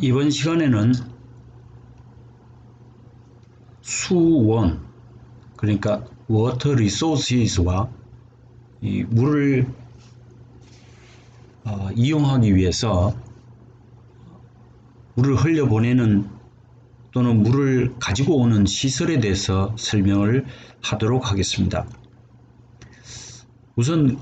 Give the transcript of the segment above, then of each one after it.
이번 시간에는 수원, 그러니까 워터 리소스와 이 물을 이용하기 위해서 물을 흘려보내는 또는 물을 가지고 오는 시설에 대해서 설명을 하도록 하겠습니다. 우선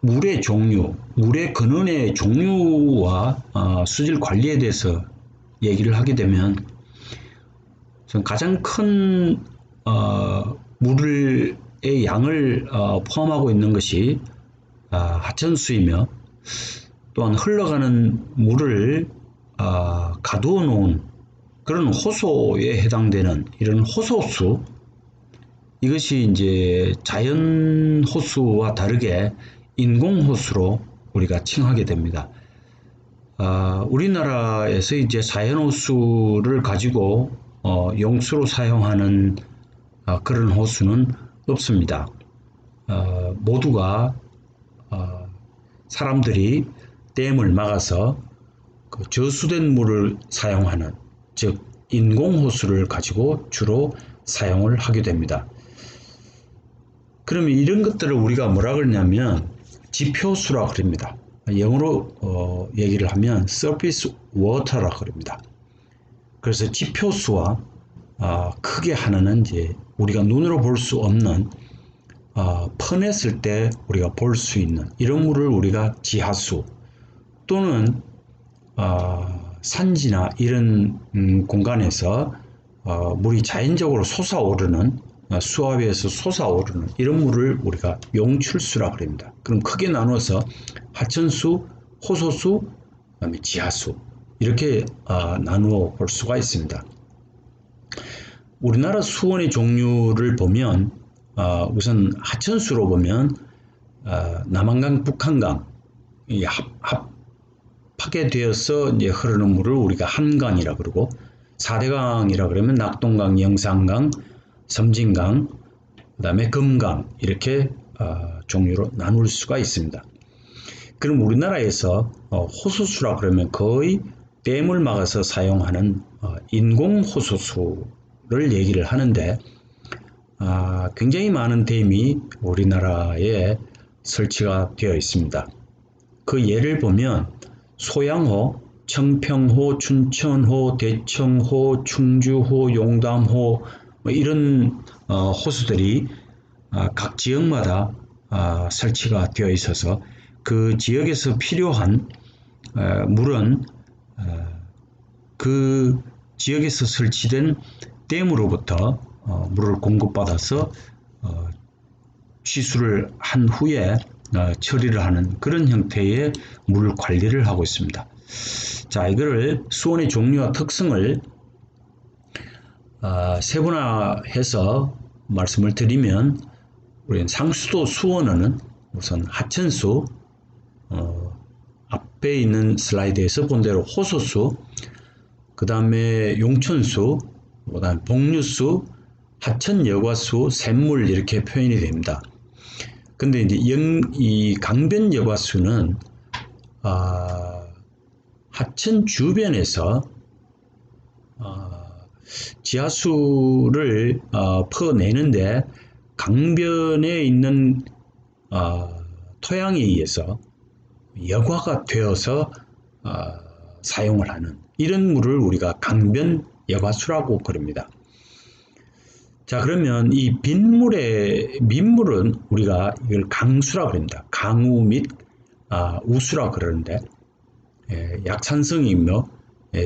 물의 종류, 물의 근원의 종류와 수질 관리에 대해서 얘기를 하게 되면 가장 큰 물의 양을 포함하고 있는 것이 하천수이며, 또한 흘러가는 물을 가두어 놓은 그런 호소에 해당되는 이런 호소수, 이것이 이제 자연 호수와 다르게 인공 호수로 우리가 칭하게 됩니다. 우리나라에서 이제 자연 호수를 가지고 용수로 사용하는 그런 호수는 없습니다. 모두가 사람들이 댐을 막아서 그 저수된 물을 사용하는, 즉 인공 호수를 가지고 주로 사용을 하게 됩니다. 그러면 이런 것들을 우리가 뭐라 그러냐면 지표수라고 그럽니다. 영어로 얘기를 하면 surface water라고 그럽니다. 그래서 지표수와 크게 하나는 이제 우리가 눈으로 볼 수 없는 퍼냈을 때 우리가 볼 수 있는 이런 물을 우리가 지하수, 또는 산지나 이런 공간에서 물이 자연적으로 솟아오르는, 수압에서 솟아오르는 이런 물을 우리가 용출수라고 합니다. 그럼 크게 나누어서 하천수, 호소수, 그다음에 지하수, 이렇게 나누어 볼 수가 있습니다. 우리나라 수원의 종류를 보면 우선 하천수로 보면 남한강, 북한강 이 합하게 되어서 이제 흐르는 물을 우리가 한강이라 그러고, 4대강이라 그러면 낙동강, 영산강, 섬진강, 그다음에 금강, 이렇게 종류로 나눌 수가 있습니다. 그럼 우리나라에서 호수수라 그러면 거의 댐을 막아서 사용하는 인공 호수수를 얘기를 하는데, 굉장히 많은 댐이 우리나라에 설치가 되어 있습니다. 그 예를 보면 소양호, 청평호, 춘천호, 대청호, 충주호, 용담호, 이런 호수들이 각 지역마다 설치가 되어 있어서 그 지역에서 필요한 물은 그 지역에서 설치된 댐으로부터 물을 공급받아서 취수를 한 후에 처리를 하는 그런 형태의 물 관리를 하고 있습니다. 자, 이거를 수원의 종류와 특성을 세분화해서 말씀을 드리면, 우리는 상수도 수원은 우선 하천수, 앞에 있는 슬라이드에서 본 대로 호소수, 그 다음에 용천수, 그 다음에 복류수, 하천여과수, 샘물, 이렇게 표현이 됩니다. 근데 이제 이 강변 여과수는 하천 주변에서 지하수를 퍼내는데 강변에 있는 토양에 의해서 여과가 되어서 사용을 하는 이런 물을 우리가 강변 여과수라고 그럽니다. 자, 그러면 이 민물은 우리가 이걸 강수라고 합니다. 강우 및 우수라고 그러는데, 약산성이며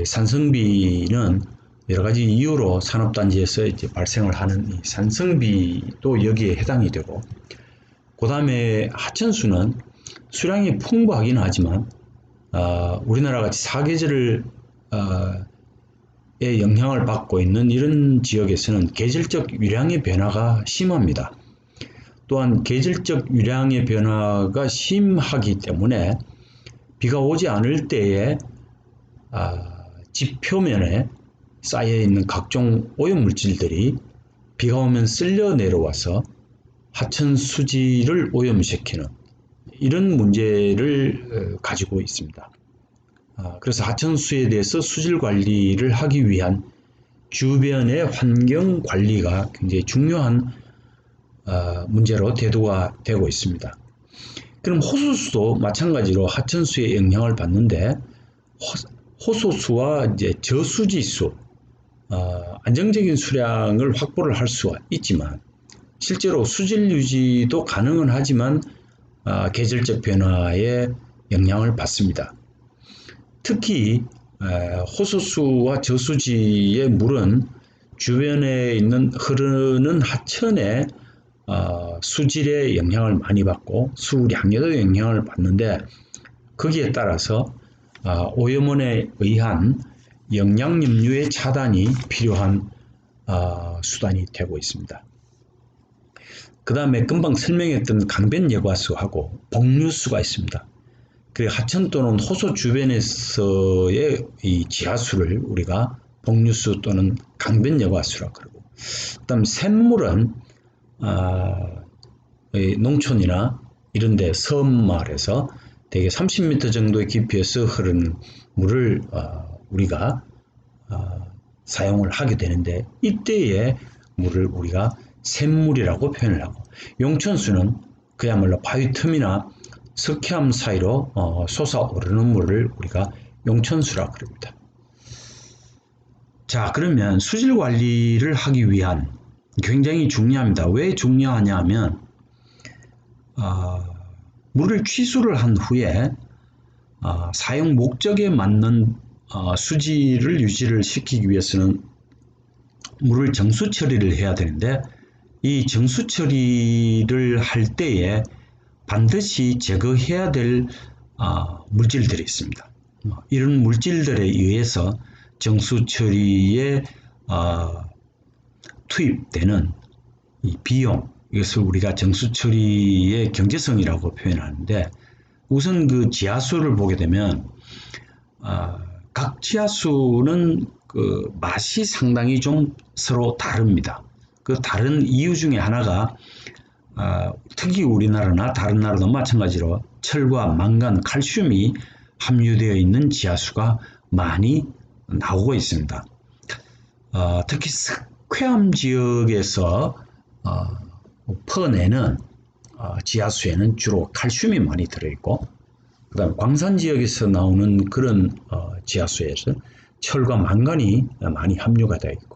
산성비는 여러 가지 이유로 산업단지에서 이제 발생을 하는 이 산성비도 여기에 해당이 되고, 그 다음에 하천수는 수량이 풍부하긴 하지만 우리나라 같이 사계절을 의 영향을 받고 있는 이런 지역에서는 계절적 유량의 변화가 심합니다. 또한 계절적 유량의 변화가 심하기 때문에 비가 오지 않을 때에 지표면에 쌓여있는 각종 오염물질들이 비가 오면 쓸려 내려와서 하천 수지를 오염시키는 이런 문제를 가지고 있습니다. 그래서 하천수에 대해서 수질 관리를 하기 위한 주변의 환경 관리가 굉장히 중요한 문제로 대두가 되고 있습니다. 그럼 호소수도 마찬가지로 하천수의 영향을 받는데 호소수와 이제 저수지수 안정적인 수량을 확보를 할 수가 있지만 실제로 수질 유지도 가능은 하지만 계절적 변화에 영향을 받습니다. 특히 호소수와 저수지의 물은 주변에 있는 흐르는 하천의 수질에 영향을 많이 받고 수량에도 영향을 받는데 거기에 따라서 오염원에 의한 영양염류의 차단이 필요한 수단이 되고 있습니다. 그 다음에 금방 설명했던 강변 여과수하고 복류수가 있습니다. 그 하천 또는 호소 주변에서의 이 지하수를 우리가 복류수 또는 강변 여과수라고 그러고, 그다음 샘물은 농촌이나 이런데 섬마을에서 대개 30m 정도의 깊이에서 흐르는 물을 우리가 사용을 하게 되는데 이때의 물을 우리가 샘물이라고 표현을 하고, 용천수는 그야말로 바위 틈이나 석회암 사이로 솟아오르는 물을 우리가 용천수라고 그럽니다. 자, 그러면 수질 관리를 하기 위한 굉장히 중요합니다. 왜 중요하냐 하면 물을 취수를 한 후에 사용 목적에 맞는 수질을 유지를 시키기 위해서는 물을 정수 처리를 해야 되는데 이 정수 처리를 할 때에 반드시 제거해야 될 물질들이 있습니다. 이런 물질들에 의해서 정수 처리에 투입되는 이 비용, 이것을 우리가 정수 처리의 경제성이라고 표현하는데, 우선 그 지하수를 보게 되면 각 지하수는 그 맛이 상당히 좀 서로 다릅니다. 그 다른 이유 중에 하나가 특히 우리나라나 다른 나라도 마찬가지로 철과 망간, 칼슘이 함유되어 있는 지하수가 많이 나오고 있습니다. 특히 석회암 지역에서 퍼내는 지하수에는 주로 칼슘이 많이 들어있고, 그 다음에 광산 지역에서 나오는 그런 지하수에서 철과 망간이 많이 함유가 되어 있고,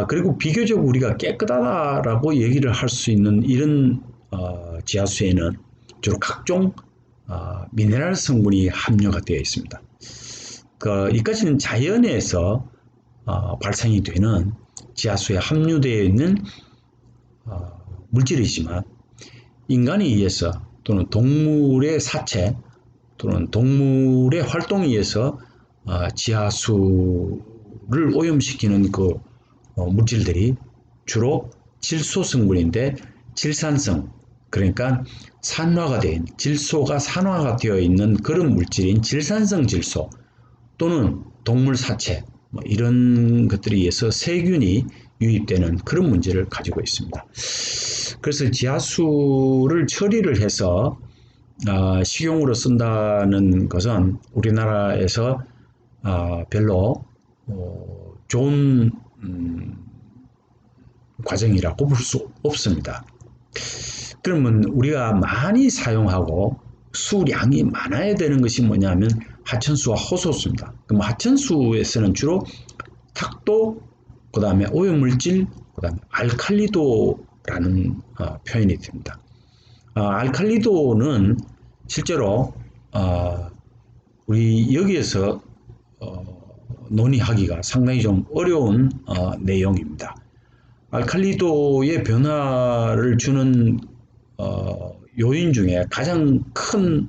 그리고 비교적 우리가 깨끗하다라고 얘기를 할 수 있는 이런 지하수에는 주로 각종 미네랄 성분이 함유가 되어 있습니다. 이까지는 자연에서 발생이 되는 지하수에 함유되어 있는 물질이지만 인간에 의해서 또는 동물의 사체 또는 동물의 활동에 의해서 지하수를 오염시키는 그 물질들이 주로 질소 성분인데, 질산성, 그러니까 산화가 된 질소가 산화가 되어 있는 그런 물질인 질산성 질소 또는 동물 사체 이런 것들에 의해서 세균이 유입되는 그런 문제를 가지고 있습니다. 그래서 지하수를 처리를 해서 식용으로 쓴다는 것은 우리나라에서 별로 좋은 과정이라고 볼 수 없습니다. 그러면 우리가 많이 사용하고 수량이 많아야 되는 것이 뭐냐면 하천수와 호소수입니다. 그럼 하천수에서는 주로 탁도, 그 다음에 오염물질, 그 다음에 알칼리도라는 표현이 됩니다. 알칼리도는 실제로 우리 여기에서 논의하기가 상당히 좀 어려운 내용입니다. 알칼리도의 변화를 주는 요인 중에 가장 큰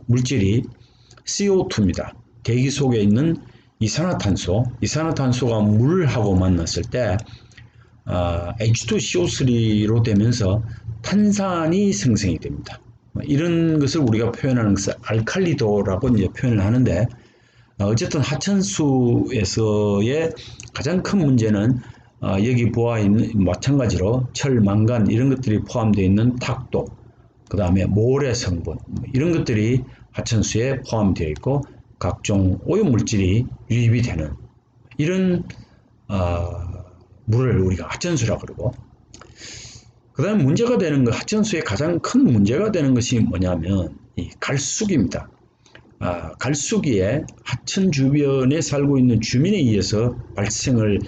물질이 CO2입니다. 대기 속에 있는 이산화탄소가 물하고 만났을 때 H2CO3로 되면서 탄산이 생성이 됩니다. 이런 것을 우리가 표현하는 것을 알칼리도라고 이제 표현을 하는데, 어쨌든 하천수에서의 가장 큰 문제는 여기 보아 있는 마찬가지로 철, 망간 이런 것들이 포함되어 있는 탁도, 그 다음에 모래 성분 이런 것들이 하천수에 포함되어 있고 각종 오염물질이 유입이 되는 이런 물을 우리가 하천수라고 그러고, 그 다음에 문제가 되는 거, 하천수의 가장 큰 문제가 되는 것이 뭐냐면 이 갈수기입니다. 갈수기에 하천 주변에 살고 있는 주민에 의해서 발생을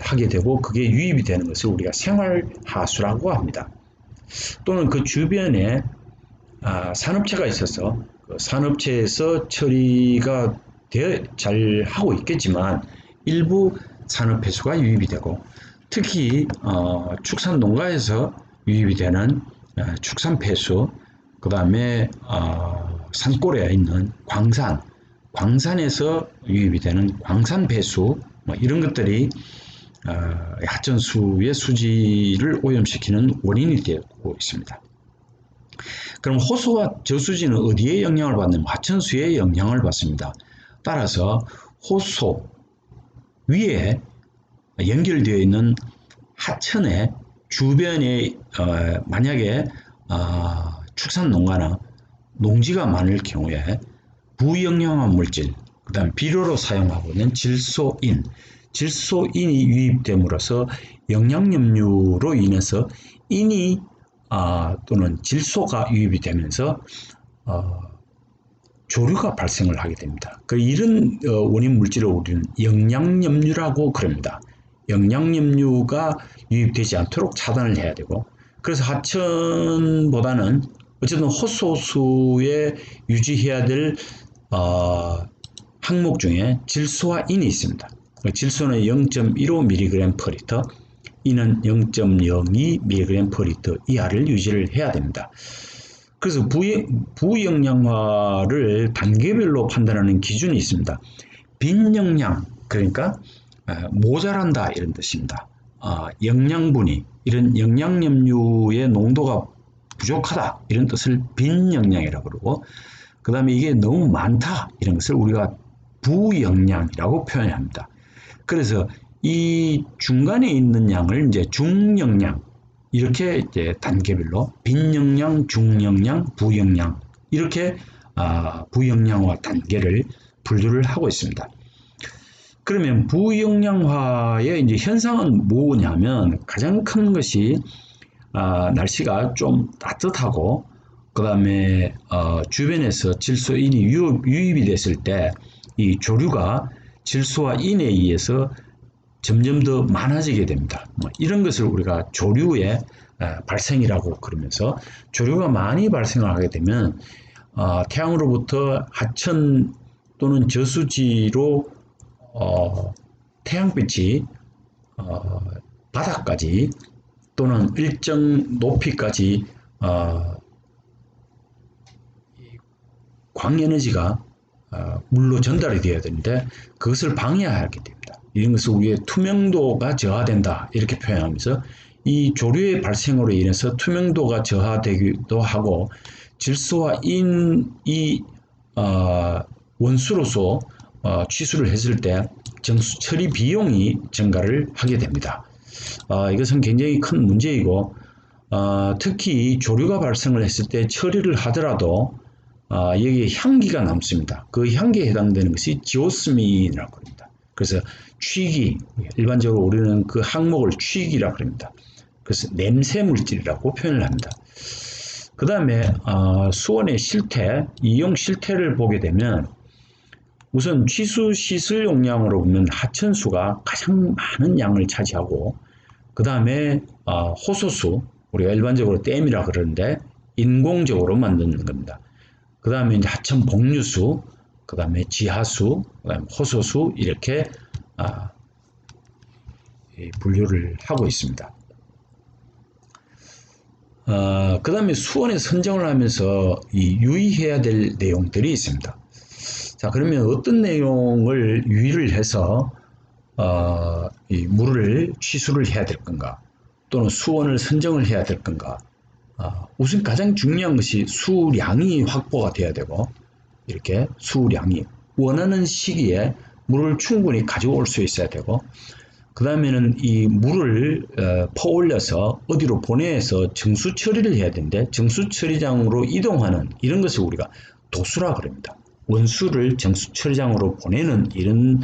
하게 되고 그게 유입이 되는 것을 우리가 생활하수라고 합니다. 또는 그 주변에 산업체가 있어서 그 산업체에서 처리가 잘 하고 있겠지만 일부 산업폐수가 유입이 되고, 특히 축산 농가에서 유입이 되는 축산폐수, 그 다음에 산골에 있는 광산에서 유입이 되는 광산폐수, 이런 것들이 하천수의 수질을 오염시키는 원인이 되고 있습니다. 그럼 호수와 저수지는 어디에 영향을 받느냐? 하천수에 영향을 받습니다. 따라서 호수 위에 연결되어 있는 하천의 주변에 만약에 축산 농가나 농지가 많을 경우에 부영양화 물질, 그 다음 비료로 사용하고 있는 질소인이 유입됨으로써 영양염류로 인해서 인이 또는 질소가 유입이 되면서 조류가 발생을 하게 됩니다. 이런 원인 물질을 우리는 영양염류라고 그럽니다. 영양염류가 유입되지 않도록 차단을 해야 되고, 그래서 하천보다는 어쨌든 호수에 유지해야 될 항목 중에 질소와 인이 있습니다. 질소는 0.15mg/L, 인은 0.02mg/L 이하를 유지를 해야 됩니다. 그래서 부영양화를 단계별로 판단하는 기준이 있습니다. 빈영양, 그러니까 모자란다 이런 뜻입니다. 영양분이, 이런 영양염류의 농도가 부족하다 이런 뜻을 빈영양이라고 그러고, 그 다음에 이게 너무 많다 이런 것을 우리가 부영양이라고 표현합니다. 그래서 이 중간에 있는 양을 이제 중영양, 이렇게 이제 단계별로 빈영양, 중영양, 부영양, 이렇게 부영양화 단계를 분류를 하고 있습니다. 그러면 부영양화의 이제 현상은 뭐냐면, 가장 큰 것이 날씨가 좀 따뜻하고, 그 다음에 주변에서 질소인이 유입이 됐을 때 이 조류가 질소와 인에 의해서 점점 더 많아지게 됩니다. 이런 것을 우리가 조류의 발생이라고 그러면서, 조류가 많이 발생을 하게 되면 태양으로부터 하천 또는 저수지로 태양빛이 바닥까지 또는 일정 높이까지 광에너지가 물로 전달이 되어야 되는데 그것을 방해하게 됩니다. 이런 것을 우리의 투명도가 저하된다 이렇게 표현하면서, 이 조류의 발생으로 인해서 투명도가 저하되기도 하고 질소와 인이 원수로서 취수를 했을 때 정수 처리 비용이 증가를 하게 됩니다. 이것은 굉장히 큰 문제이고, 특히 조류가 발생을 했을 때 처리를 하더라도 여기에 향기가 남습니다. 그 향기에 해당되는 것이 지오스민이라고 합니다. 그래서 취기, 일반적으로 우리는 그 항목을 취기라고 합니다. 그래서 냄새 물질이라고 표현을 합니다. 그 다음에 수원의 실태, 이용 실태를 보게 되면, 우선 취수 시설 용량으로 보면 하천수가 가장 많은 양을 차지하고, 그 다음에 호소수, 우리가 일반적으로 댐이라 그러는데 인공적으로 만드는 겁니다. 그 다음에 이제 하천 복류수, 그 다음에 지하수, 그 다음에 호소수, 이렇게 분류를 하고 있습니다. 그 다음에 수원에 선정을 하면서 유의해야 될 내용들이 있습니다. 자, 그러면 어떤 내용을 유의를 해서 이 물을 취수를 해야 될 건가, 또는 수원을 선정을 해야 될 건가? 우선 가장 중요한 것이 수량이 확보가 돼야 되고, 이렇게 수량이 원하는 시기에 물을 충분히 가져올 수 있어야 되고, 그 다음에는 이 물을 퍼올려서 어디로 보내서 정수 처리를 해야 되는데 정수 처리장으로 이동하는 이런 것을 우리가 도수라 그럽니다. 원수를 정수 처리장으로 보내는 이런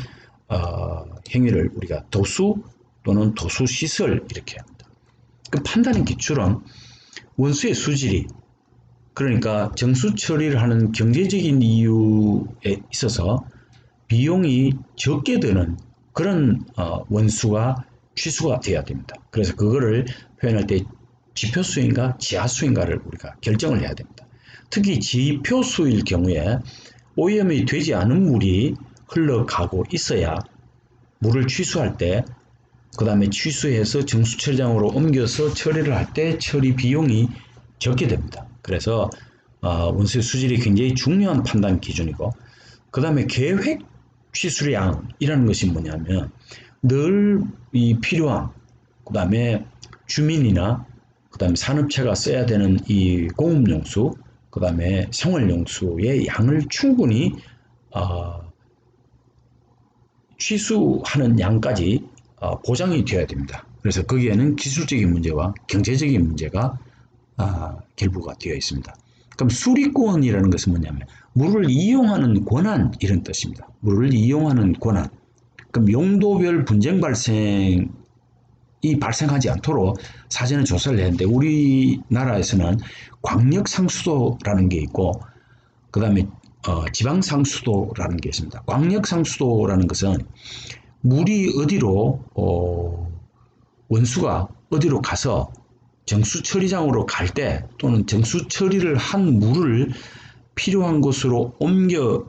행위를 우리가 도수 또는 도수 시설 이렇게 합니다. 그 판단의 기출은 원수의 수질이, 그러니까 정수 처리를 하는 경제적인 이유에 있어서 비용이 적게 드는 그런 원수가 취수가 되어야 됩니다. 그래서 그거를 표현할 때 지표수인가 지하수인가를 우리가 결정을 해야 됩니다. 특히 지표수일 경우에 오염이 되지 않은 물이 흘러가고 있어야 물을 취수할 때, 그 다음에 취수해서 정수처리장으로 옮겨서 처리를 할 때 처리 비용이 적게 됩니다. 그래서 원수의 수질이 굉장히 중요한 판단 기준이고, 그 다음에 계획 취수량이라는 것이 뭐냐면 늘 이 필요한, 그 다음에 주민이나 그 다음에 산업체가 써야 되는 이 공업용수, 그 다음에 생활용수의 양을 충분히 취수하는 양까지 보장이 되어야 됩니다. 그래서 거기에는 기술적인 문제와 경제적인 문제가 결부가 되어 있습니다. 그럼 수리권이라는 것은 뭐냐면 물을 이용하는 권한, 이런 뜻입니다. 물을 이용하는 권한. 그럼 용도별 분쟁 발생이 발생하지 않도록 사전에 조사를 했는데, 우리나라에서는 광역상수도라는 게 있고, 그 다음에 지방상수도라는 게 있습니다. 광역상수도라는 것은 물이 어디로 원수가 어디로 가서 정수처리장으로 갈 때, 또는 정수처리를 한 물을 필요한 곳으로 옮겨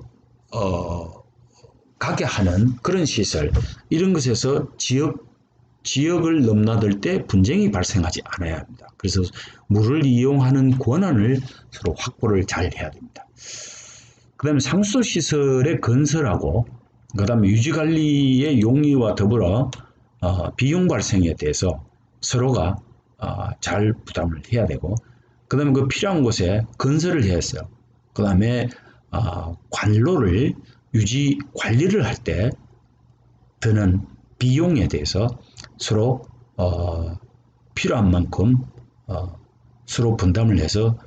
가게 하는 그런 시설, 이런 것에서 지역을 넘나들 때 분쟁이 발생하지 않아야 합니다. 그래서 물을 이용하는 권한을 서로 확보를 잘 해야 됩니다. 그 다음에 상수도 시설의 건설하고, 그 다음에 유지관리의 용이와 더불어 비용 발생에 대해서 서로가 잘 부담을 해야 되고, 그 다음에 그 필요한 곳에 건설을 해야 했어요. 그 다음에 관로를 유지 관리를 할 때 드는 비용에 대해서 서로 필요한 만큼 서로 분담을 해서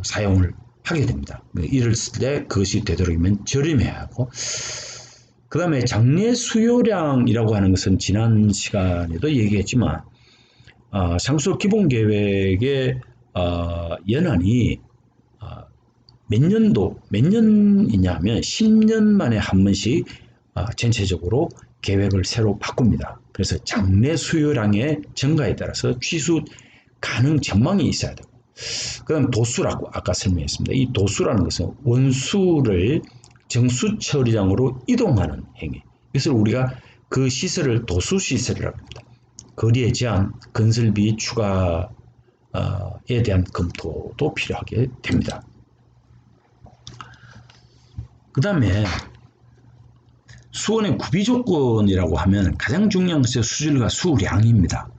사용을 하게 됩니다. 이럴 때 그것이 되도록이면 저렴해야 하고, 그 다음에 장래 수요량이라고 하는 것은 지난 시간에도 얘기했지만 상수도 기본계획의 연한이 몇 년이냐 하면 10년 만에 한 번씩 전체적으로 계획을 새로 바꿉니다. 그래서 장래 수요량의 증가에 따라서 취수 가능 전망이 있어야 되고, 그 다음 도수라고 아까 설명했습니다. 이 도수라는 것은 원수를 정수처리장으로 이동하는 행위. 그래서 우리가 그 시설을 도수시설이라고 합니다. 거리에 제한, 건설비 추가에 대한 검토도 필요하게 됩니다. 그 다음에 수원의 구비조건이라고 하면 가장 중요한 것이 수질과 수량입니다.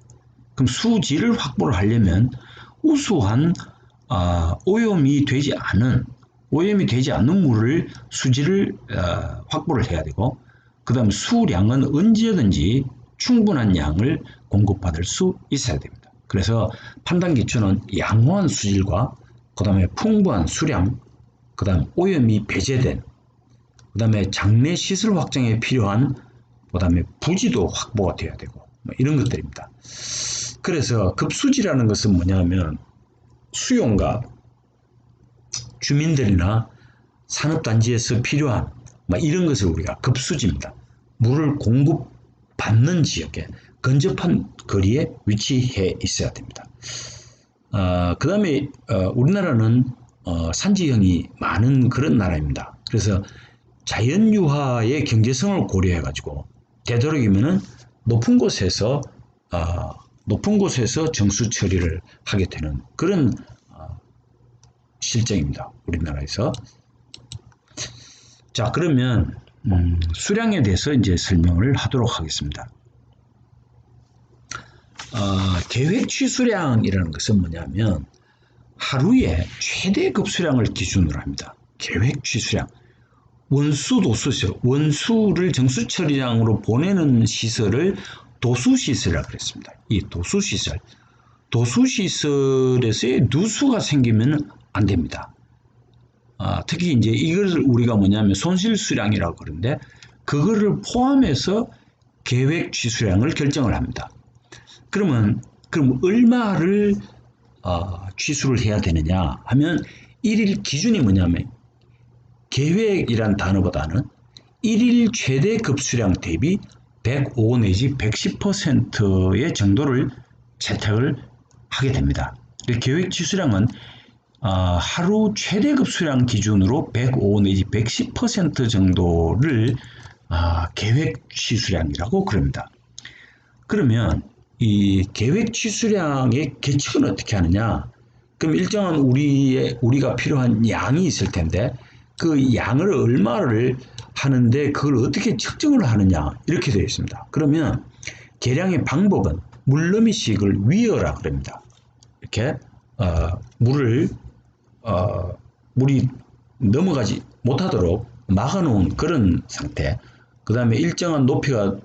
그럼 수질을 확보를 하려면 우수한 오염이 되지 않는 물을 수질을 확보를 해야 되고, 그 다음 수량은 언제든지 충분한 양을 공급받을 수 있어야 됩니다. 그래서 판단 기준은 양호한 수질과 그 다음에 풍부한 수량, 그 다음 오염이 배제된, 그 다음에 장내 시설 확장에 필요한, 그 다음에 부지도 확보가 되어야 되고, 이런 것들입니다. 그래서 급수지라는 것은 뭐냐면 수용과 주민들이나 산업단지에서 필요한 이런 것을 우리가 급수지입니다. 물을 공급받는 지역에 근접한 거리에 위치해 있어야 됩니다. 그 다음에 우리나라는 산지형이 많은 그런 나라입니다. 그래서 자연유화의 경제성을 고려해 가지고 되도록이면은 높은 곳에서 정수 처리를 하게 되는 그런 실정입니다. 우리나라에서. 자, 그러면 수량에 대해서 이제 설명을 하도록 하겠습니다. 계획 취수량이라는 것은 뭐냐면 하루에 최대 급수량을 기준으로 합니다. 계획 취수량. 원수 도수시설, 원수를 정수처리장으로 보내는 시설을 도수시설이라고 그랬습니다. 이 도수시설에서의 누수가 생기면 안 됩니다. 특히 이제 이걸 우리가 뭐냐면 손실 수량이라고 그러는데 그거를 포함해서 계획 취수량을 결정을 합니다. 그럼 얼마를 취수를 해야 되느냐 하면 일일 기준이 뭐냐면 계획이란 단어보다는 일일 최대 급수량 대비 105 내지 110%의 정도를 채택을 하게 됩니다. 계획 취수량은 하루 최대 급수량 기준으로 105 내지 110% 정도를 계획 취수량이라고 그럽니다. 그러면 이 계획 취수량의 계측은 어떻게 하느냐? 그럼 일정한 우리가 필요한 양이 있을 텐데 그 양을 얼마를 하는데 그걸 어떻게 측정을 하느냐 이렇게 되어 있습니다. 그러면 계량의 방법은 물넘이식을 위어라 그럽니다. 이렇게 물이 넘어가지 못하도록 막아놓은 그런 상태. 그 다음에 일정한 높이가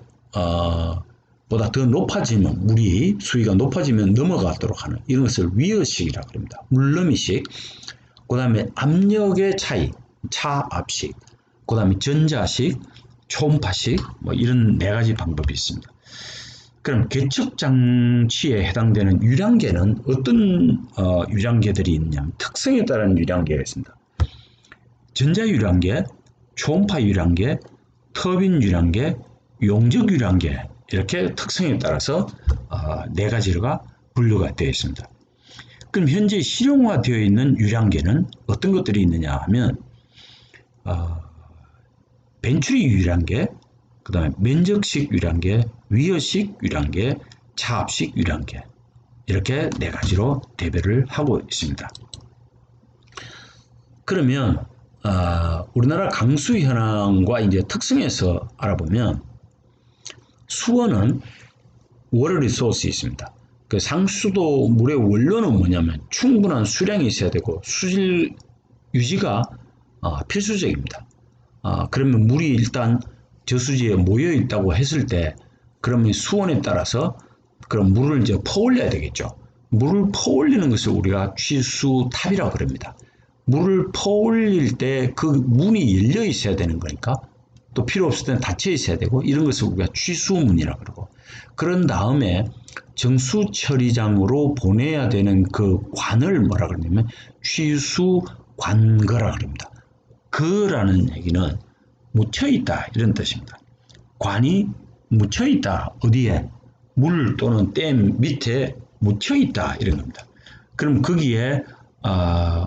보다 더 높아지면 물이 수위가 높아지면 넘어가도록 하는 이런 것을 위어식이라고 합니다. 물넘이식. 그 다음에 압력의 차이, 차압식. 그 다음에 전자식, 초음파식 뭐 이런 4가지 방법이 있습니다. 그럼 계측 장치에 해당되는 유량계는 어떤 유량계들이 있냐면 특성에 따른 유량계가 있습니다. 전자 유량계, 초음파 유량계, 터빈 유량계, 용적 유량계 이렇게 특성에 따라서 4가지가 분류가 되어 있습니다. 그럼 현재 실용화되어 있는 유량계는 어떤 것들이 있느냐 하면 벤츄리 유량계, 그 다음에 면적식 유량계, 위어식 유량계, 차압식 유량계 이렇게 4가지로 대별을 하고 있습니다. 그러면 우리나라 강수 현황과 이제 특성에서 알아보면 수원은 워터 리소스 있습니다. 그 상수도 물의 원료는 뭐냐면 충분한 수량이 있어야 되고 수질 유지가 필수적입니다. 그러면 물이 일단 저수지에 모여 있다고 했을 때 그러면 수온에 따라서 그럼 물을 이제 퍼올려야 되겠죠. 물을 퍼올리는 것을 우리가 취수탑이라고 그럽니다. 물을 퍼올릴 때 그 문이 열려 있어야 되는 거니까 또 필요 없을 때는 닫혀 있어야 되고 이런 것을 우리가 취수문이라고 그러고 그런 다음에 정수 처리장으로 보내야 되는 그 관을 뭐라 그러냐면 취수관거라 그럽니다. 거라는 얘기는 묻혀 있다 이런 뜻입니다. 관이 묻혀 있다 어디에 물 또는 댐 밑에 묻혀 있다 이런 겁니다. 그럼 거기에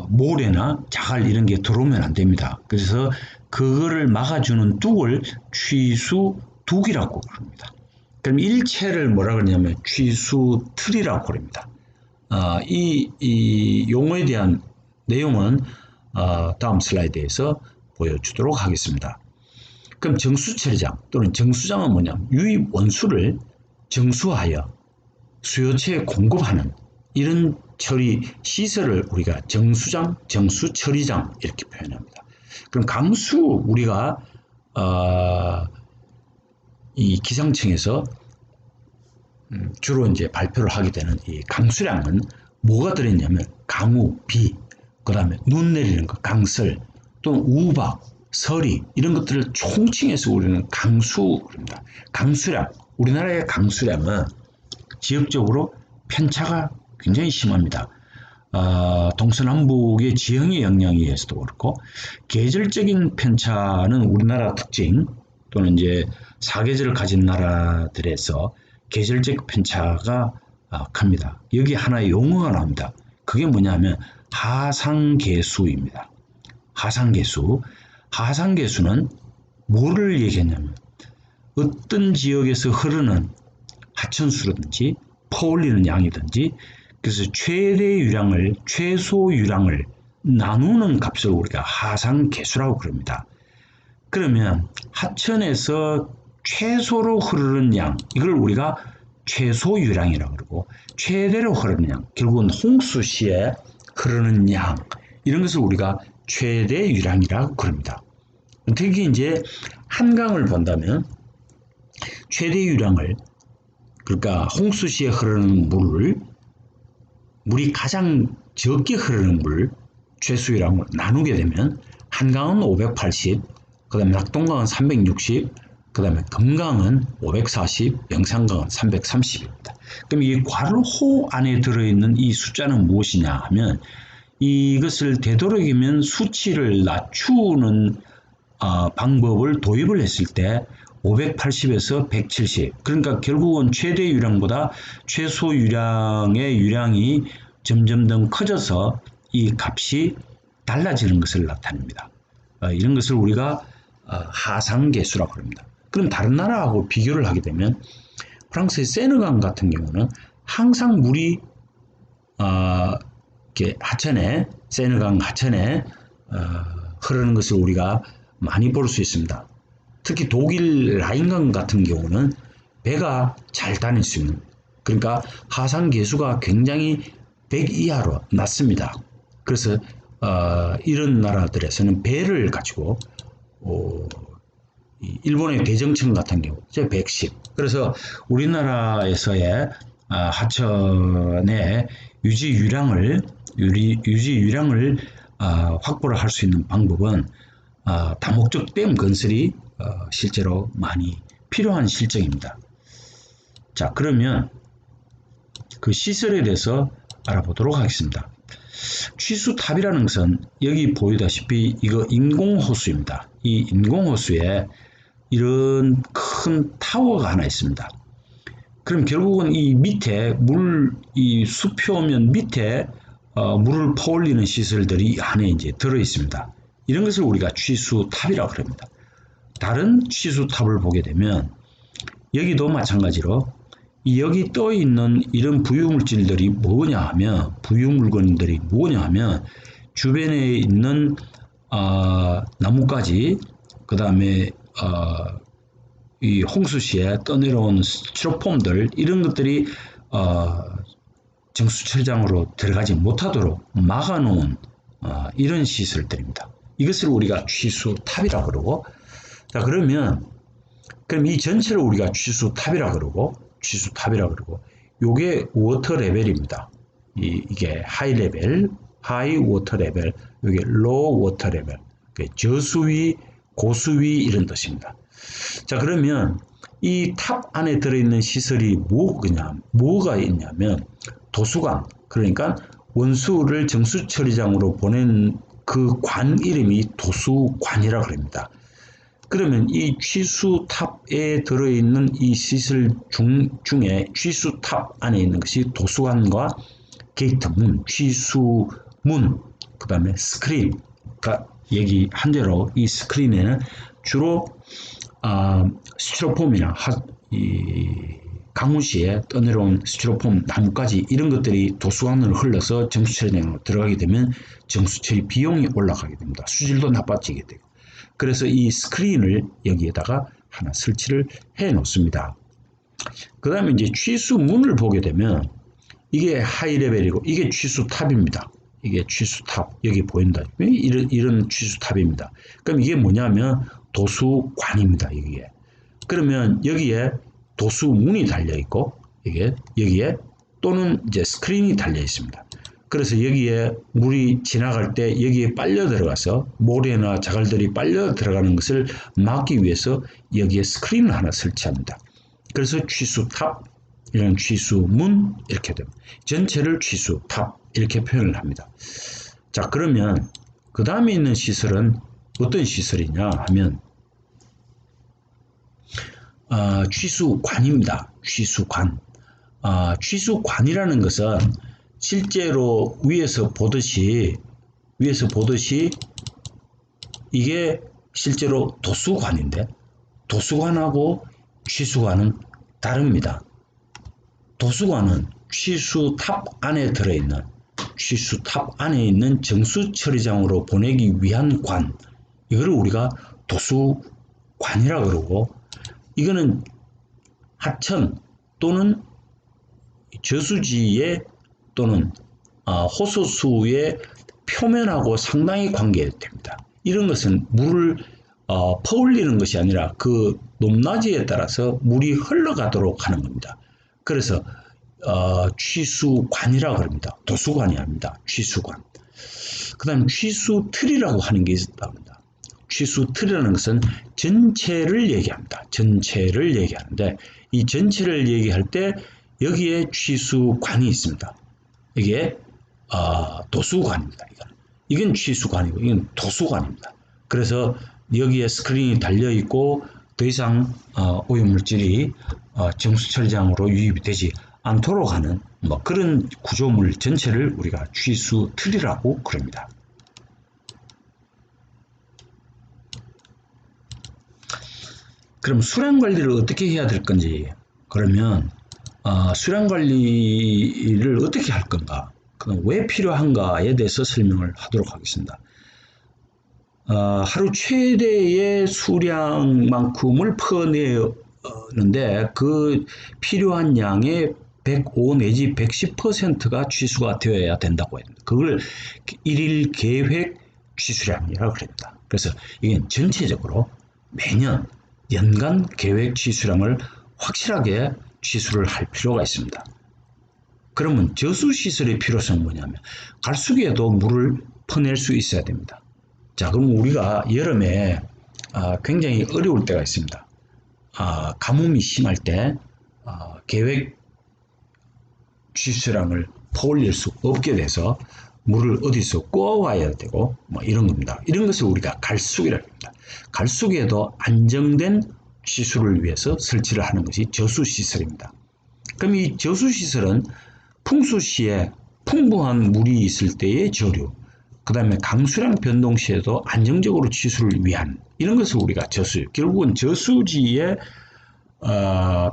모래나 자갈 이런 게 들어오면 안 됩니다. 그래서 그거를 막아주는 둑을 취수둑이라고 부릅니다. 그럼 일체를 뭐라 그러냐면 취수틀이라고 그럽니다. 이 용어에 대한 내용은 다음 슬라이드에서 보여주도록 하겠습니다. 그럼 정수처리장 또는 정수장은 뭐냐면 유입 원수를 정수하여 수요체에 공급하는 이런 처리 시설을 우리가 정수장, 정수처리장 이렇게 표현합니다. 그럼 강수 우리가 이 기상청에서 주로 이제 발표를 하게 되는 이 강수량은 뭐가 들어있냐면 강우, 비, 그 다음에 눈 내리는 거, 강설, 또는 우박, 서리 이런 것들을 총칭해서 우리는 강수입니다. 강수량, 우리나라의 강수량은 지역적으로 편차가 굉장히 심합니다. 동서남북의 지형의 영향에 의해서도 그렇고 계절적인 편차는 우리나라 특징 또는 이제 사계절을 가진 나라들에서 계절적 편차가 큽니다. 여기 하나의 용어가 나옵니다. 그게 뭐냐면 하상계수입니다. 하상계수. 하상계수는 뭐를 얘기했냐면 어떤 지역에서 흐르는 하천수라든지 퍼올리는 양이든지 그래서 최대 유량을 최소 유량을 나누는 값을 우리가 하상계수라고 그럽니다. 그러면 하천에서 최소로 흐르는 양 이걸 우리가 최소 유량이라고 그러고 최대로 흐르는 양 결국은 홍수시에 흐르는 양 이런 것을 우리가 최대 유량이라고 그럽니다. 특히 이제 한강을 본다면 최대 유량을 그러니까 홍수시에 흐르는 물이 가장 적게 흐르는 물 최수유랑을 나누게 되면 한강은 580, 그 다음에 낙동강은 360, 그 다음에 금강은 540, 영산강은 330입니다. 그럼 이 괄호 안에 들어있는 이 숫자는 무엇이냐 하면 이것을 되도록이면 수치를 낮추는 방법을 도입을 했을 때 580에서 170, 그러니까 결국은 최대 유량보다 최소 유량의 유량이 점점 더 커져서 이 값이 달라지는 것을 나타냅니다. 이런 것을 우리가 하상계수라고 합니다. 그럼 다른 나라하고 비교를 하게 되면 프랑스의 세느강 같은 경우는 항상 물이 이렇게 하천에, 세느강 하천에 흐르는 것을 우리가 많이 볼 수 있습니다. 특히 독일 라인강 같은 경우는 배가 잘 다닐 수 있는, 그러니까 하상계수가 굉장히 100 이하로 낮습니다. 그래서 이런 나라들에서는 배를 가지고 일본의 대정청 같은 경우 110. 그래서 우리나라에서의 하천의 유지 유량을 확보를 할 수 있는 방법은 다목적 댐 건설이 실제로 많이 필요한 실정입니다. 자, 그러면 그 시설에 대해서 알아보도록 하겠습니다. 취수탑이라는 것은 여기 보이다시피 이거 인공호수입니다. 이 인공호수에 이런 큰 타워가 하나 있습니다. 그럼 결국은 이 밑에 이 수표면 밑에 물을 퍼올리는 시설들이 안에 이제 들어 있습니다. 이런 것을 우리가 취수탑이라고 합니다. 다른 취수탑을 보게 되면 여기도 마찬가지로 여기 떠 있는 이런 부유물질들이 뭐냐 하면, 부유물건들이 뭐냐 하면 주변에 있는 나뭇가지, 그 다음에 이 홍수시에 떠내려온 스티로폼들, 이런 것들이 정수처리장으로 들어가지 못하도록 막아놓은 이런 시설들입니다. 이것을 우리가 취수탑이라고 그러고, 자, 그럼 이 전체를 우리가 취수탑이라고 그러고, 요게 워터 레벨입니다. 이게 하이 레벨, 하이 워터 레벨, 요게 로우 워터 레벨, 저수위, 고수위 이런 뜻입니다. 자, 그러면 이 탑 안에 들어있는 시설이 뭐가 있냐면 도수관, 그러니까 원수를 정수처리장으로 보낸 그 관 이름이 도수관이라고 합니다. 그러면 이 취수탑에 들어있는 이 시설 중에 취수탑 안에 있는 것이 도수관과 게이트 문, 취수문, 그 다음에 스크린가 얘기한 대로 이 스크린에는 주로 스티로폼이나 강우시에 떠내려온 스티로폼, 나뭇가지 이런 것들이 도수관으로 흘러서 정수처리장으로 들어가게 되면 정수처리 비용이 올라가게 됩니다. 수질도 나빠지게 되고. 그래서 이 스크린을 여기에다가 하나 설치를 해 놓습니다. 그 다음에 이제 취수문을 보게 되면 이게 하이 레벨이고 이게 취수탑입니다. 이게 취수탑, 여기 보인다. 이런 취수탑입니다. 그럼 이게 뭐냐면 도수관입니다. 여기에. 그러면 여기에 도수문이 달려 있고 여기에 또는 이제 스크린이 달려 있습니다. 그래서 여기에 물이 지나갈 때 여기에 빨려 들어가서 모래나 자갈들이 빨려 들어가는 것을 막기 위해서 여기에 스크린을 하나 설치합니다. 그래서 취수탑, 이런 취수문 이렇게 됩니다. 전체를 취수탑 이렇게 표현을 합니다. 자, 그러면 그 다음에 있는 시설은 어떤 시설이냐 하면 취수관입니다. 취수관. 취수관이라는 것은 실제로 위에서 보듯이 이게 실제로 도수관인데 도수관하고 취수관은 다릅니다. 도수관은 취수탑 안에 있는 정수처리장으로 보내기 위한 관, 이거를 우리가 도수관이라고 그러고, 이거는 하천 또는 저수지에 또는 호수수의 표면하고 상당히 관계됩니다. 이런 것은 물을 퍼올리는 것이 아니라 그 높낮이에 따라서 물이 흘러가도록 하는 겁니다. 그래서 취수관이라고 합니다. 도수관이 아닙니다. 취수관. 그 다음 취수 틀이라고 하는 게 있답니다. 취수 틀이라는 것은 전체를 얘기합니다. 전체를 얘기하는데 이 전체를 얘기할 때 여기에 취수관이 있습니다. 이게 도수관입니다. 이건 취수관이고 이건 도수관입니다. 그래서 여기에 스크린이 달려 있고 더 이상 오염물질이 정수 처리장으로 유입이 되지 않도록 하는 뭐 그런 구조물 전체를 우리가 취수 틀이라고 그럽니다. 그럼 수량 관리를 어떻게 해야 될 건지, 그러면 수량 관리를 어떻게 할 건가, 왜 필요한가에 대해서 설명을 하도록 하겠습니다. 하루 최대의 수량만큼을 퍼내는데 그 필요한 양의 105 내지 110%가 취수가 되어야 된다고 합니다. 그걸 일일 계획 취수량이라고 합니다. 그래서 이게 전체적으로 매년 연간 계획 취수량을 확실하게 취수를 할 필요가 있습니다. 그러면 저수시설의 필요성은 뭐냐면 갈수기에도 물을 퍼낼 수 있어야 됩니다. 자, 그럼 우리가 여름에 굉장히 어려울 때가 있습니다. 가뭄이 심할 때 계획 취수량을 퍼올릴 수 없게 돼서 물을 어디서 구워와야 되고 뭐 이런 겁니다. 이런 것을 우리가 갈수기라고 합니다. 갈수기에도 안정된 취수를 위해서 설치를 하는 것이 저수시설입니다. 그럼 이 저수시설은 풍수시에 풍부한 물이 있을 때의 저류, 그 다음에 강수량 변동 시에도 안정적으로 취수를 위한 이런 것을 우리가 결국은 저수지의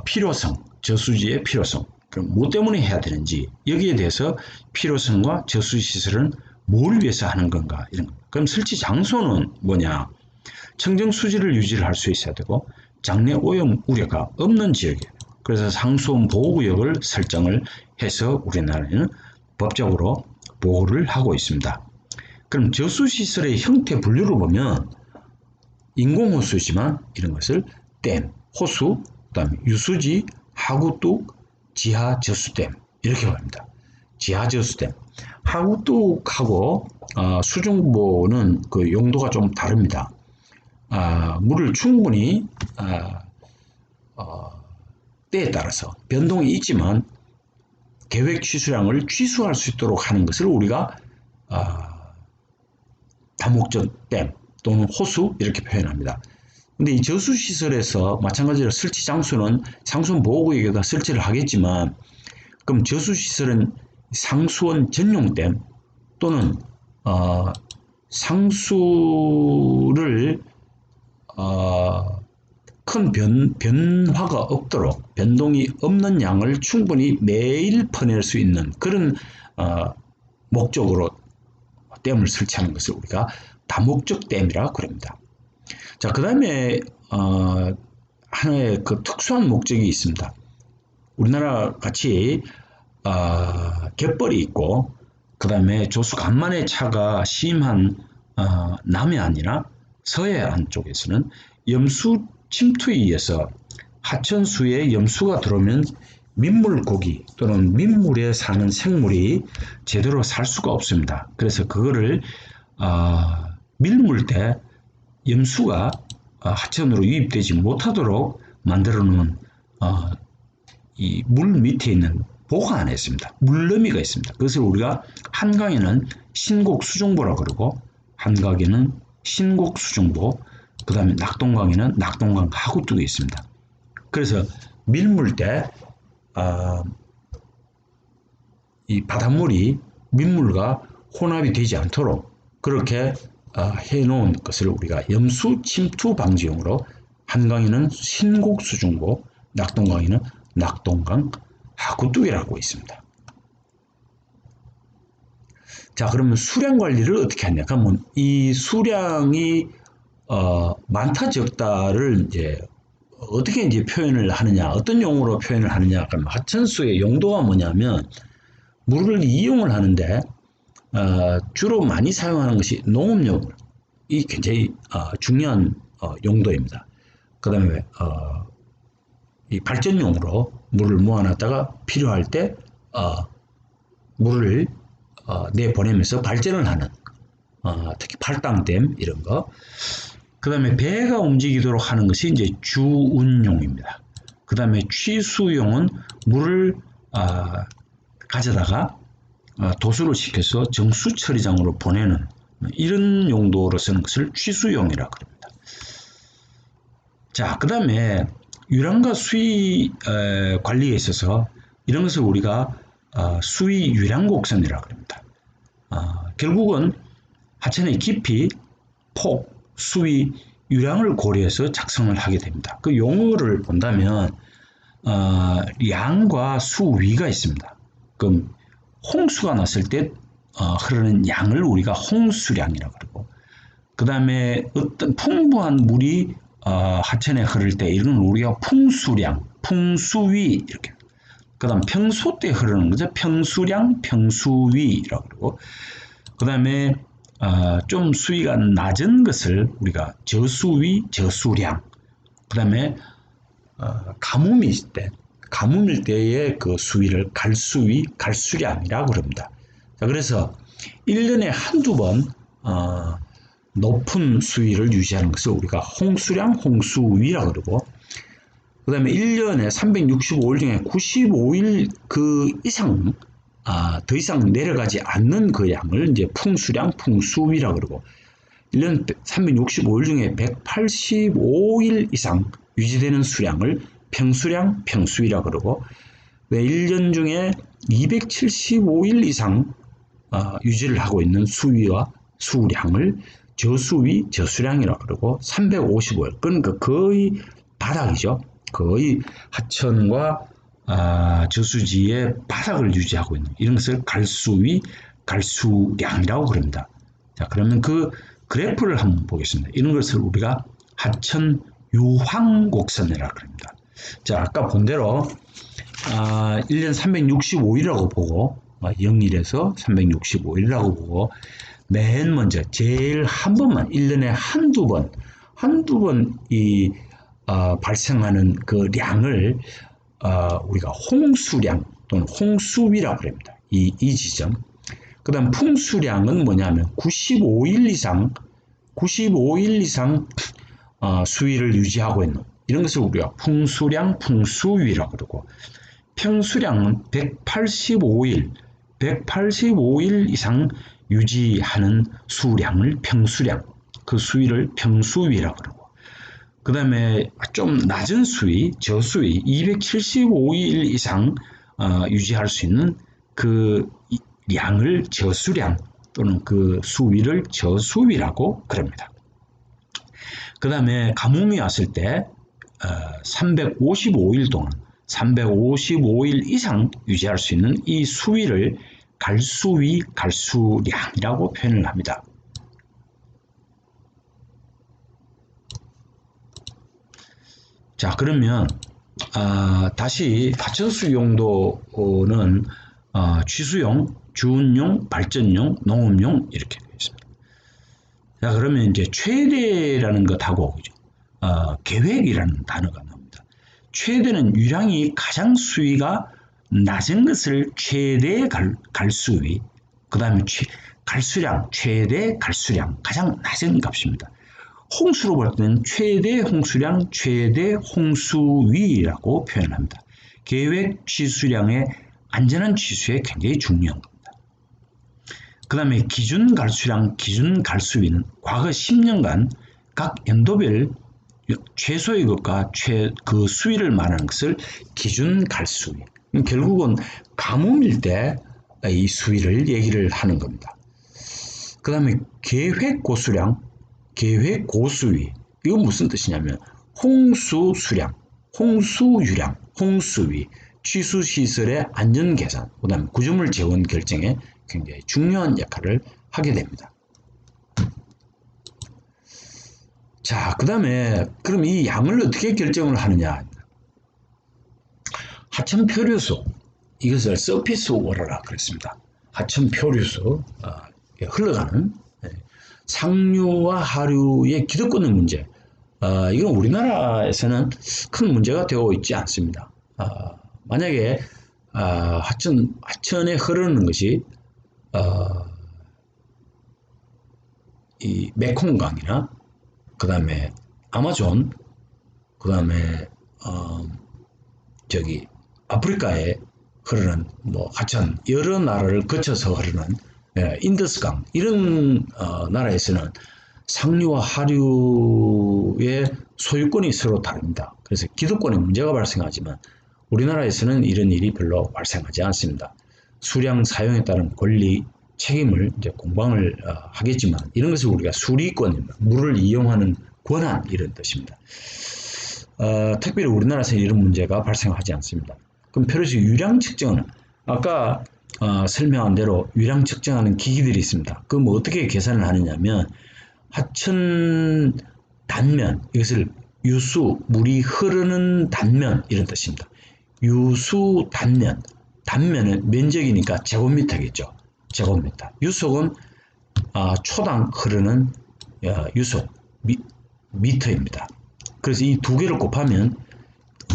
필요성, 저수지의 필요성, 그럼 뭐 때문에 해야 되는지, 여기에 대해서 필요성과 저수시설은 뭘 위해서 하는 건가, 이런 거. 그럼 설치 장소는 뭐냐? 청정 수질을 유지를 할 수 있어야 되고 장내 오염 우려가 없는 지역이에요. 그래서 상수원 보호구역을 설정을 해서 우리나라는 법적으로 보호를 하고 있습니다. 그럼 저수시설의 형태 분류를 보면 인공호수지만 이런 것을 댐, 호수, 그다음에 유수지, 하구뚝, 지하저수댐 이렇게 말합니다. 지하저수댐, 하구뚝하고 수중보는 그 용도가 좀 다릅니다. 물을 충분히 때에 따라서 변동이 있지만 계획 취수량을 취수할 수 있도록 하는 것을 우리가 다목적 댐 또는 호수 이렇게 표현합니다. 근데 이 저수시설에서 마찬가지로 설치 장소는 상수원 보호구역에다 설치를 하겠지만, 그럼 저수시설은 상수원 전용댐 또는 상수를 큰 변화가 없도록 변동이 없는 양을 충분히 매일 퍼낼 수 있는 그런 목적으로 댐을 설치하는 것을 우리가 다목적 댐이라고 그럽니다. 자, 그 다음에 하나의 그 특수한 목적이 있습니다. 우리나라 같이 갯벌이 있고 그 다음에 조수 간만의 차가 심한 남해안이나 서해안 쪽에서는 염수 침투에 의해서 하천수에 염수가 들어오면 민물고기 또는 민물에 사는 생물이 제대로 살 수가 없습니다. 그래서 그거를 밀물 때 염수가 하천으로 유입되지 못하도록 만들어 놓은 이 물 밑에 있는 보관에 있습니다. 물너미가 있습니다. 그것을 우리가 한강에는 신곡수중보라고 그러고 한강에는 신곡수중보, 그 다음에 낙동강에는 낙동강 하구뚝이 있습니다. 그래서 밀물 때 이 바닷물이 민물과 혼합이 되지 않도록 그렇게 해놓은 것을 우리가 염수 침투 방지용으로 한강에는 신곡수중보, 낙동강에는 낙동강 하구뚝이라고 있습니다. 자, 그러면 수량 관리를 어떻게 하냐? 그러면 이 수량이 많다 적다를 이제 어떻게 이제 표현을 하느냐, 어떤 용어로 표현을 하느냐? 그럼 하천수의 용도가 뭐냐면 물을 이용을 하는데 주로 많이 사용하는 것이 농업용, 이 굉장히 중요한 용도입니다. 그 다음에 이 발전용으로 물을 모아놨다가 필요할 때 물을 내보내면서 발전을 하는 특히 팔당댐 이런 거. 그 다음에 배가 움직이도록 하는 것이 이제 주운용입니다. 그 다음에 취수용은 물을 가져다가 도수를 시켜서 정수 처리장으로 보내는 이런 용도로 쓰는 것을 취수용이라고 합니다. 자, 그 다음에 유량과 수위 관리에 있어서 이런 것을 우리가 수위 유량 곡선이라고 합니다. 결국은 하천의 깊이, 폭, 수위, 유량을 고려해서 작성을 하게 됩니다. 그 용어를 본다면 양과 수위가 있습니다. 그럼 홍수가 났을 때 흐르는 양을 우리가 홍수량이라고 그러고, 그 다음에 어떤 풍부한 물이 하천에 흐를 때 이런 우리가 풍수량, 풍수위 이렇게. 그 다음 평소 때 흐르는 거죠. 평수량, 평수위라고 그러고, 그 다음에 좀 수위가 낮은 것을 우리가 저수위, 저수량. 그 다음에 가뭄이 있을 때, 가뭄일 때의 그 수위를 갈수위, 갈수량이라고 그럽니다. 자, 그래서 1년에 한두 번 높은 수위를 유지하는 것을 우리가 홍수량, 홍수위라고 그러고, 그 다음에 1년에 365일 중에 95일 그 이상 더 이상 내려가지 않는 그 양을 이제 풍수량, 풍수위라고 그러고, 1년 365일 중에 185일 이상 유지되는 수량을 평수량, 평수위라고 그러고, 1년 중에 275일 이상 유지를 하고 있는 수위와 수량을 저수위, 저수량이라고 그러고, 355일, 그러니까 거의 바닥이죠. 거의 하천과 저수지의 바닥을 유지하고 있는 이런 것을 갈수위, 갈수량이라고 그럽니다. 자, 그러면 그 그래프를 한번 보겠습니다. 이런 것을 우리가 하천 유황곡선이라고 합니다. 자, 아까 본 대로 1년 365일이라고 보고 0일에서 365일이라고 보고, 맨 먼저 제일 한 번만 1년에 한두 번 이 발생하는 그 량을 우리가 홍수량 또는 홍수위라고 합니다. 이 지점. 그 다음 풍수량은 뭐냐면 95일 이상 수위를 유지하고 있는 이런 것을 우리가 풍수량, 풍수위라고 그러고, 평수량은 185일 이상 유지하는 수량을 평수량, 그 수위를 평수위라고 그러고, 그 다음에 좀 낮은 수위, 저수위, 275일 이상 유지할 수 있는 그 양을 저수량 또는 그 수위를 저수위라고 그럽니다. 그 다음에 가뭄이 왔을 때 355일 동안 355일 이상 유지할 수 있는 이 수위를 갈수위, 갈수량이라고 표현을 합니다. 자, 그러면 다시 하천수 용도는 취수용, 주운용, 발전용, 농업용 이렇게 되어 있습니다. 자, 그러면 이제 최대라는 것하고 계획이라는 단어가 나옵니다. 최대는 유량이 가장 수위가 낮은 것을 최대 갈수위, 그 다음에 갈수량, 최대 갈수량, 가장 낮은 값입니다. 홍수로 볼 때는 최대 홍수량, 최대 홍수위라고 표현합니다. 계획 취수량의 안전한 취수에 굉장히 중요한 겁니다. 그 다음에 기준 갈수량, 기준 갈수위는 과거 10년간 각 연도별 최소의 것과 그 수위를 말하는 것을 기준 갈수위. 결국은 가뭄일 때 이 수위를 얘기를 하는 겁니다. 그 다음에 계획 고수량, 계획 고수위. 이건 무슨 뜻이냐면 홍수수량, 홍수유량, 홍수위, 취수시설의 안전계산, 그 다음에 구조물 재원 결정에 굉장히 중요한 역할을 하게 됩니다. 자, 그 다음에 그럼 이 양을 어떻게 결정을 하느냐. 하천 표류수, 이것을 서피스 워터라 그랬습니다. 하천 표류수, 흘러가는 상류와 하류의 기득권의 문제. 이건 우리나라에서는 큰 문제가 되어 있지 않습니다. 만약에 하천에 흐르는 것이 이 메콩강이나 그 다음에 아마존, 그 다음에 저기 아프리카에 흐르는 뭐 하천 여러 나라를 거쳐서 흐르는 인더스강 이런 나라에서는 상류와 하류의 소유권이 서로 다릅니다. 그래서 기득권에 문제가 발생하지만 우리나라에서는 이런 일이 별로 발생하지 않습니다. 수량 사용에 따른 권리 책임을 이제 공방을 하겠지만 이런 것을 우리가 수리권, 물을 이용하는 권한 이런 뜻입니다. 특별히 우리나라에서 이런 문제가 발생하지 않습니다. 그럼 표류수 유량 측정은 아까 설명한 대로 유량 측정하는 기기들이 있습니다. 그럼 어떻게 계산을 하느냐면 하천 단면, 이것을 유수, 물이 흐르는 단면 이런 뜻입니다. 유수 단면, 단면은 면적이니까 제곱미터겠죠. 제곱미터. 유속은 초당 흐르는 유속 미터입니다. 그래서 이 두 개를 곱하면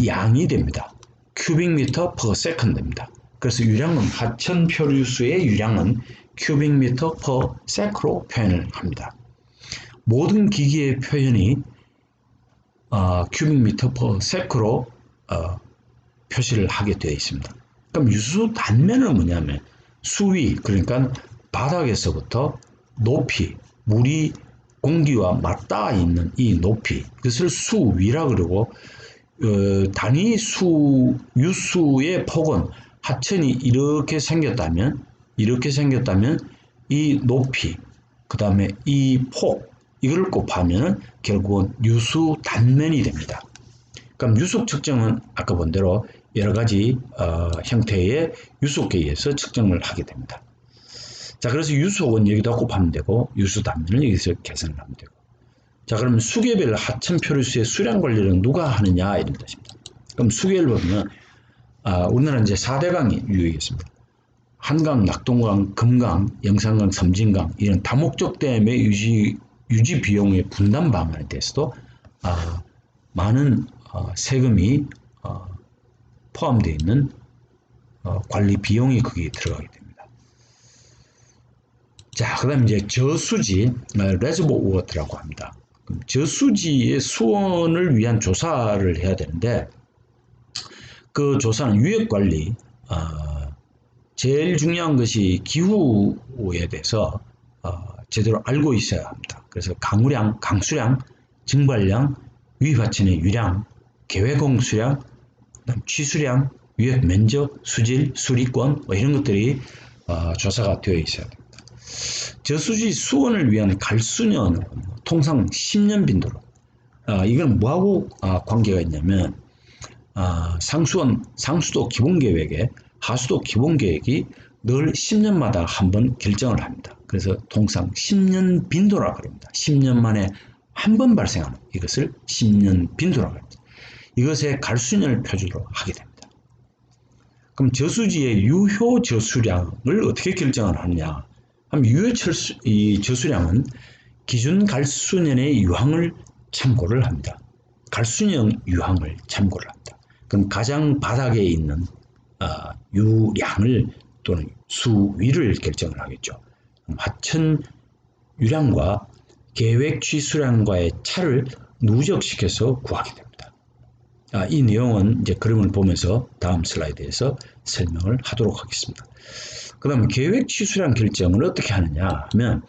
양이 됩니다. 큐빅미터 퍼 세컨드입니다. 그래서 유량은 하천 표류수의 유량은 큐빅미터 퍼 세크로 표현을 합니다. 모든 기기의 표현이 큐빅미터 퍼 세크로 표시를 하게 되어 있습니다. 그럼 유수 단면은 뭐냐면 수위, 그러니까 바닥에서부터 높이, 물이 공기와 맞닿아 있는 이 높이, 이것을 수위라 그러고 단위 유수의 폭은 하천이 이렇게 생겼다면 이 높이, 그 다음에 이 폭, 이걸 곱하면 결국은 유수 단면이 됩니다. 그럼 유속 측정은 아까 본 대로 여러 가지 형태의 유속에 의해서 측정을 하게 됩니다. 자, 그래서 유속은 여기다 곱하면 되고 유수 단면을 여기서 계산을 하면 되고. 자, 그러면 수계별 하천 표류수의 수량 관리를 누가 하느냐 이런 뜻입니다. 그럼 수계를 보면 우리나라는 이제 4대강이 유효했습니다. 한강, 낙동강, 금강, 영산강, 섬진강 이런 다목적 댐의 유지 비용의 분담 방안에 대해서도 많은 세금이 포함되어 있는 관리 비용이 거기에 들어가게 됩니다. 자, 그 다음에 이제 저수지, 레저보 워터라고 합니다. 그럼 저수지의 수원을 위한 조사를 해야 되는데, 그 조사는 유역관리, 제일 중요한 것이 기후에 대해서 제대로 알고 있어야 합니다. 그래서 강우량, 강수량, 증발량, 유입하천의 유량, 계획공수량, 취수량, 유역 면적, 수질, 수리권 뭐 이런 것들이 조사가 되어 있어야 됩니다. 저수지 수원을 위한 갈수년은 통상 10년 빈도로 이건 뭐하고 관계가 있냐면 상수도 기본계획에 하수도 기본계획이 늘 10년마다 한 번 결정을 합니다. 그래서 통상 10년 빈도라고 합니다. 10년 만에 한 번 발생하는 이것을 10년 빈도라고 합니다. 이것의 갈수년을 표준으로 하게 됩니다. 그럼 저수지의 유효 저수량을 어떻게 결정을 하느냐? 유효 저수량은 기준 갈수년의 유황을 참고를 합니다. 갈수년 유황을 참고를 합니다. 그럼 가장 바닥에 있는 유량을 또는 수위를 결정을 하겠죠. 하천 유량과 계획 취수량과의 차를 누적시켜서 구하게 됩니다. 이 내용은 이제 그림을 보면서 다음 슬라이드에서 설명을 하도록 하겠습니다. 그 다음에 계획 취수량 결정을 어떻게 하느냐 하면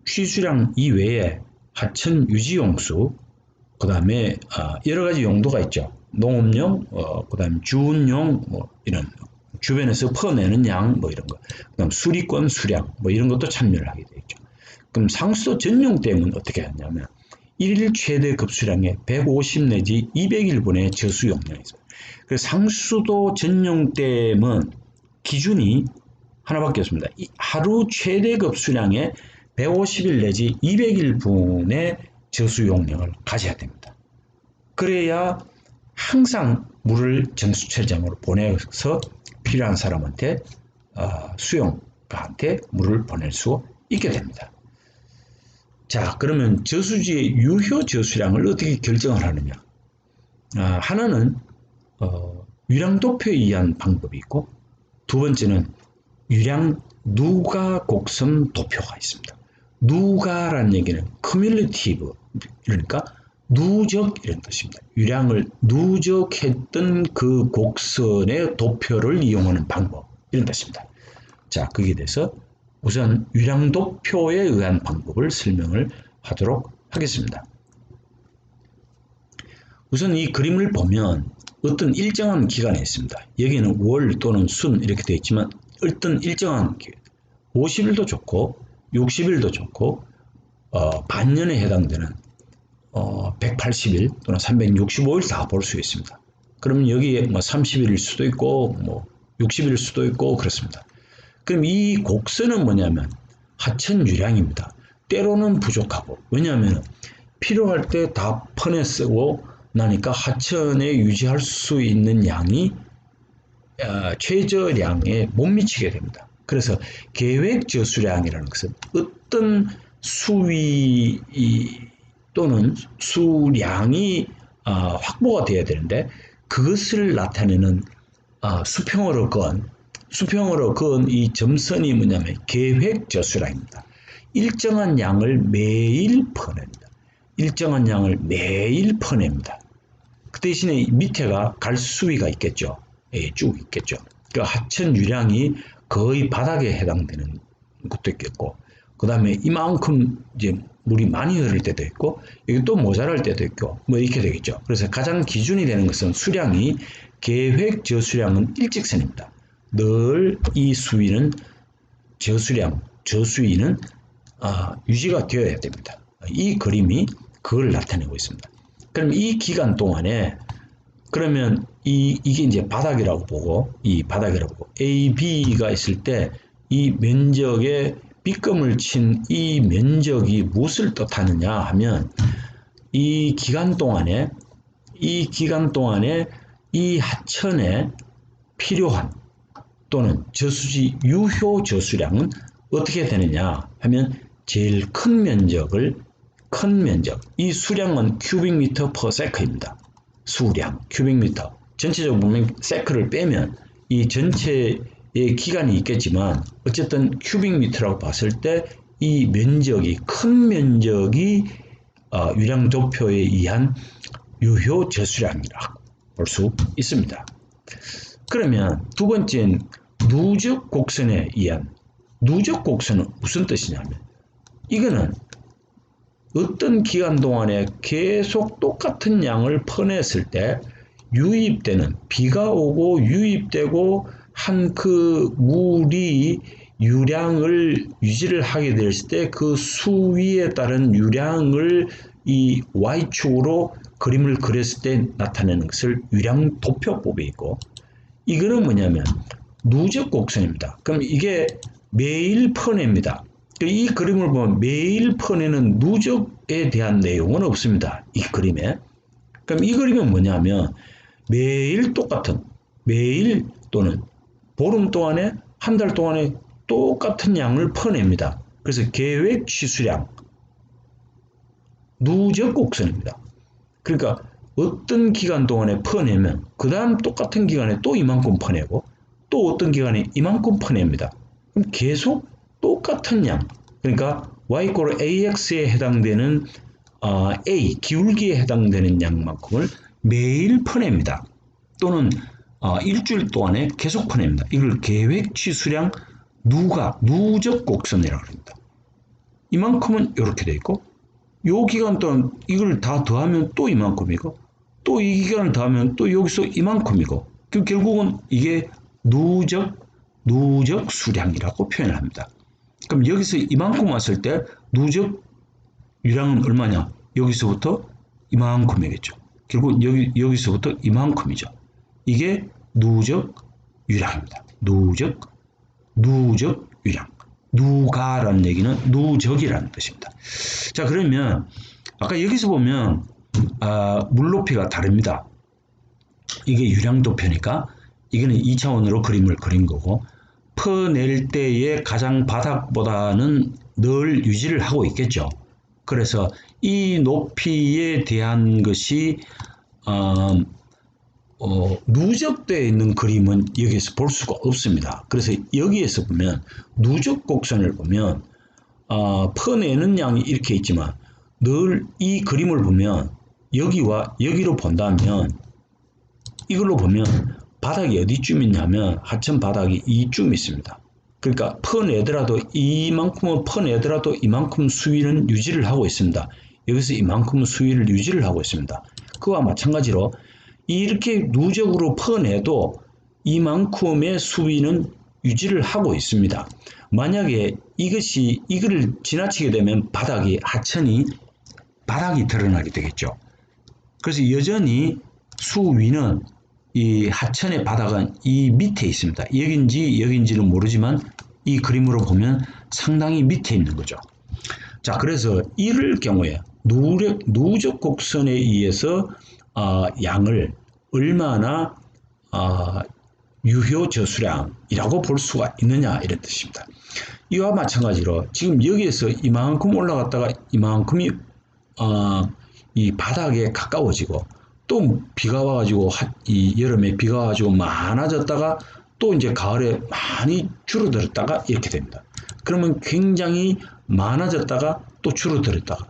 취수량 이외에 하천 유지용수, 그 다음에 여러 가지 용도가 있죠. 농업용, 그 다음에 주운용, 뭐 이런 주변에서 퍼내는 양, 뭐 이런 거. 그 다음 수리권, 수량, 뭐 이런 것도 참여를 하게 되죠. 그럼 상수도 전용댐은 어떻게 하냐면 일일 최대 급수량의 150 내지 200일분의 저수 용량이 있습니다. 그래서 상수도 전용댐은 기준이 하나밖에 없습니다. 하루 최대 급수량의 150일 내지 200일분의 저수 용량을 가져야 됩니다. 그래야 항상 물을 정수체장으로 보내서 필요한 사람한테 수용가한테 물을 보낼 수 있게 됩니다. 자, 그러면 저수지의 유효 저수량을 어떻게 결정을 하느냐? 하나는 유량 도표에 의한 방법이 있고, 두 번째는 유량 누가 곡선 도표가 있습니다. 누가라는 얘기는 cumulative, 그러니까 누적 이런 뜻입니다. 유량을 누적했던 그 곡선의 도표를 이용하는 방법 이런 뜻입니다. 자, 거기에 대해서 우선 유량 도표에 의한 방법을 설명을 하도록 하겠습니다. 우선 이 그림을 보면 어떤 일정한 기간에 있습니다. 여기는 월 또는 순 이렇게 되어 있지만 어떤 일정한 기간, 50일도 좋고 60일도 좋고 반년에 해당되는 180일 또는 365일 다 볼 수 있습니다. 그러면 여기에 뭐 30일일 수도 있고 뭐 60일일 수도 있고 그렇습니다. 그럼 이 곡선은 뭐냐면 하천 유량입니다. 때로는 부족하고, 왜냐하면 필요할 때 다 퍼내 쓰고 나니까 하천에 유지할 수 있는 양이 최저량에 못 미치게 됩니다. 그래서 계획 저수량이라는 것은 어떤 수위 또는 수량이 확보가 되어야 되는데 그것을 나타내는 수평으로 그은 이 점선이 뭐냐면 계획 저수량입니다. 일정한 양을 매일 퍼냅니다. 일정한 양을 매일 퍼냅니다. 그 대신에 밑에가 갈 수위가 있겠죠. 쭉 있겠죠. 그 하천 유량이 거의 바닥에 해당되는 것도 있겠고, 그 다음에 이만큼 이제 물이 많이 흐를 때도 있고, 여기 또 모자랄 때도 있고, 뭐 이렇게 되겠죠. 그래서 가장 기준이 되는 것은 수량이 계획 저수량은 일직선입니다. 늘 이 수위는 저수위는 유지가 되어야 됩니다. 이 그림이 그걸 나타내고 있습니다. 그럼 이 기간 동안에 그러면 이게 이제 바닥이라고 보고 A, B가 있을 때 이 면적에 B금을 친 이 면적이 무엇을 뜻하느냐 하면 이 기간 동안에 이 하천에 필요한 또는 저수지 유효 저수량은 어떻게 되느냐 하면 제일 큰 면적, 이 수량은 큐빅미터 per sec입니다. 수량, 큐빅미터. 전체적으로 보면 세크를 빼면 이 전체의 기간이 있겠지만 어쨌든 큐빅미터라고 봤을 때 이 면적이, 큰 면적이 유량 도표에 의한 유효 저수량이라고 볼 수 있습니다. 그러면 두 번째는 누적 곡선에 의한, 누적 곡선은 무슨 뜻이냐면 이거는 어떤 기간 동안에 계속 똑같은 양을 퍼냈을 때 유입되는, 비가 오고 유입되고 한 그 물이 유량을 유지를 하게 됐을 때 그 수위에 따른 유량을 이 Y축으로 그림을 그렸을 때 나타내는 것을 유량 도표법이 있고, 이거는 뭐냐면 누적 곡선입니다. 그럼 이게 매일 퍼냅니다. 이 그림을 보면 매일 퍼내는 누적에 대한 내용은 없습니다. 이 그림에. 그럼 이 그림은 뭐냐면 매일 똑같은, 매일 또는 보름 동안에, 한 달 동안에 똑같은 양을 퍼냅니다. 그래서 계획 취수량, 누적 곡선입니다. 그러니까 어떤 기간 동안에 퍼내면 그 다음 똑같은 기간에 또 이만큼 퍼내고 또 어떤 기간에 이만큼 퍼냅니다. 그럼 계속 똑같은 양, 그러니까 y = ax에 해당되는 a, 기울기에 해당되는 양만큼을 매일 퍼냅니다. 또는 일주일 동안에 계속 퍼냅니다. 이걸 계획 취수량 누적 곡선이라고 합니다. 이만큼은 이렇게 되어 있고, 요 기간 동안 이걸 다 더하면 또 이만큼이고, 또 이 기간을 더하면 또 여기서 이만큼이고, 결국은 이게 누적 수량이라고 표현을 합니다. 그럼 여기서 이만큼 왔을 때 누적 유량은 얼마냐? 여기서부터 이만큼이겠죠. 결국 여기서부터 이만큼이죠. 이게 누적 유량입니다. 누적 유량. 누가라는 얘기는 누적이라는 뜻입니다. 자, 그러면 아까 여기서 보면 물 높이가 다릅니다. 이게 유량도표니까 이거는 2차원으로 그림을 그린 거고, 퍼낼 때의 가장 바닥보다는 늘 유지를 하고 있겠죠. 그래서 이 높이에 대한 것이 누적되어 있는 그림은 여기에서 볼 수가 없습니다. 그래서 여기에서 보면 누적 곡선을 보면 퍼내는 양이 이렇게 있지만 늘 이 그림을 보면 여기와 여기로 본다면 이걸로 보면 바닥이 어디쯤 있냐면 하천 바닥이 이쯤 있습니다. 그러니까 퍼내더라도 이만큼은 퍼내더라도 이만큼 수위는 유지를 하고 있습니다. 여기서 이만큼 수위를 유지를 하고 있습니다. 그와 마찬가지로 이렇게 누적으로 퍼내도 이만큼의 수위는 유지를 하고 있습니다. 만약에 이거를 지나치게 되면 하천이 바닥이 드러나게 되겠죠. 그래서 여전히 수위는 이 하천의 바닥은 이 밑에 있습니다. 여긴지는 모르지만 이 그림으로 보면 상당히 밑에 있는 거죠. 자, 그래서 이럴 경우에 누적 곡선에 의해서 양을 얼마나 유효 저수량이라고 볼 수가 있느냐 이런 뜻입니다. 이와 마찬가지로 지금 여기에서 이만큼 올라갔다가 이만큼이 이 바닥에 가까워지고 또 비가 와가지고 이 여름에 비가 와가지고 많아졌다가 또 이제 가을에 많이 줄어들었다가 이렇게 됩니다. 그러면 굉장히 많아졌다가 또 줄어들었다가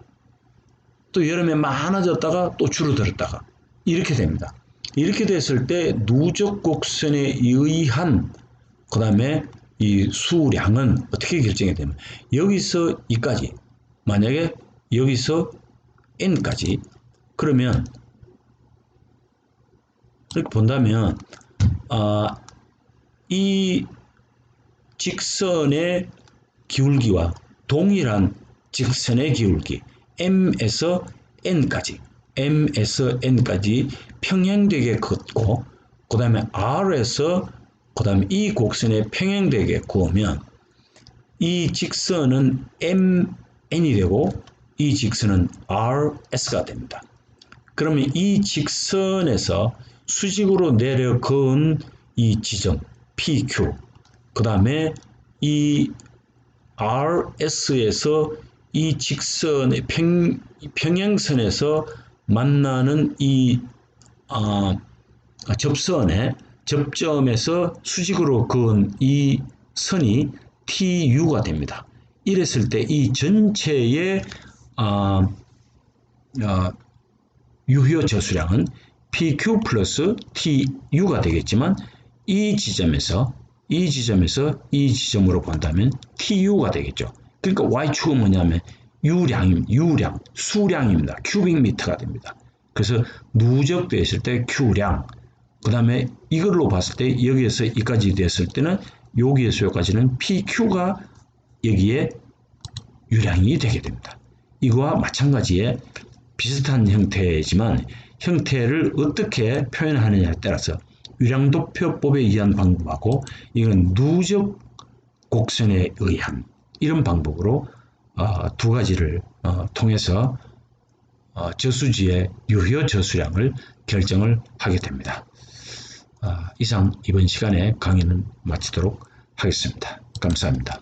또 여름에 많아졌다가 또 줄어들었다가 이렇게 됩니다. 이렇게 됐을 때 누적 곡선에 의한 그 다음에 이 수량은 어떻게 결정이 되면 여기서 이까지 만약에 여기서 n까지 그러면 이렇게 본다면 이 직선의 기울기와 동일한 직선의 기울기 m에서 n까지 평행되게 긋고 그 다음에 r에서 그 다음에 이 곡선에 평행되게 그으면 이 직선은 mn이 되고 이 직선은 rs가 됩니다. 그러면 이 직선에서 수직으로 내려 그은 이 지점 PQ 그 다음에 이 RS에서 이 직선의 평행선에서 만나는 이 접점에서 수직으로 그은 이 선이 TU가 됩니다. 이랬을 때 이 전체의 유효 저수량은 PQ 플러스 TU가 되겠지만 이 지점에서 이 지점으로 본다면 TU가 되겠죠. 그러니까 Y축은 뭐냐면 수량입니다. 큐빅미터가 됩니다. 그래서 누적되어 있을 때 Q량, 그 다음에 이걸로 봤을 때 여기에서 이까지 됐을 때는 여기에서 여기까지는 PQ가 여기에 유량이 되게 됩니다. 이거와 마찬가지의 비슷한 형태이지만 형태를 어떻게 표현하느냐에 따라서 유량도표법에 의한 방법하고 이건 누적 곡선에 의한 이런 방법으로 두 가지를 통해서 저수지의 유효 저수량을 결정을 하게 됩니다. 이상 이번 시간에 강의는 마치도록 하겠습니다. 감사합니다.